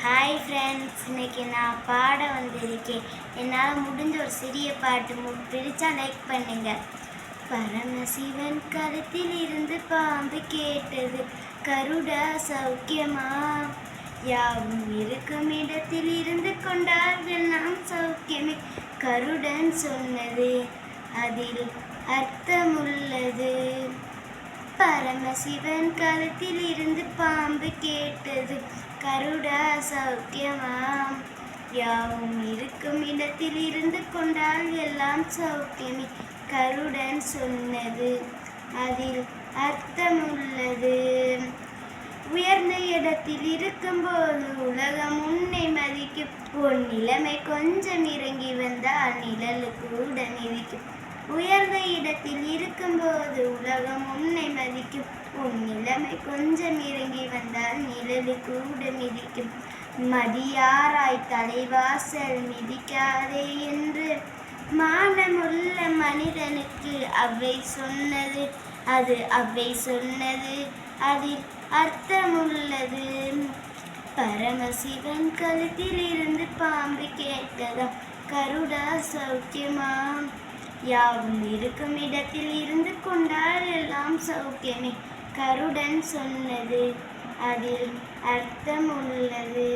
Hi friends, இன்னைக்கு நான் பாட வந்திருக்கேன். என்னால் முடிஞ்ச ஒரு சிறிய பாட்டு பிடிச்சா லைக் பண்ணுங்க. பரமசிவன் கருத்தில் இருந்து பாம்பு கேட்டது, கருடா சௌக்கியமா? யாவும் இருக்கும் இடத்தில் இருந்து கொண்டார்கள் நாம் சௌக்கியமே. கருடன் சொன்னது, அதில் அர்த்தமுள்ளது. பரமசிவன் கழுத்தில் இருந்து பாம்பு கேட்டது, கருடா சௌக்கியமாம்? யாவும் இருக்கும் இடத்தில் இருந்து கொண்டால் எல்லாம் சௌக்கியமே. கருடன் சொன்னது, அதில் அர்த்தமுள்ளது. உயர்ந்த இடத்தில் இருக்கும்போது உலகம் உன்னை மதிக்கும். உன் நிலைமை கொஞ்சம் இறங்கி வந்தால் நிழலு கூட மிதிக்கும். உயர்ந்த இடத்தில் இருக்கும்போது உலகம் உன்னை மதிக்கும். உன் நிலைமை கொஞ்சம் இறங்கி வந்தால் நிழலு கூட மிதிக்கும். மதியாராய் தலைவாசல் மிதிக்காதே என்று மானமுள்ள மனிதனுக்கு அவ்வை சொன்னது, அது அவ்வை சொன்னது, அதில் அர்த்தமுள்ளது. பரமசிவன் கழுத்தில் இருந்து பாம்பு கேட்டதாம், கருடா சௌக்கியமா? யாவும் இருக்கும் இடத்தில் இருந்து கொண்டால் எல்லாம் சௌக்கியமே. கருடன் சொன்னது, அதில் அர்த்தமுள்ளது.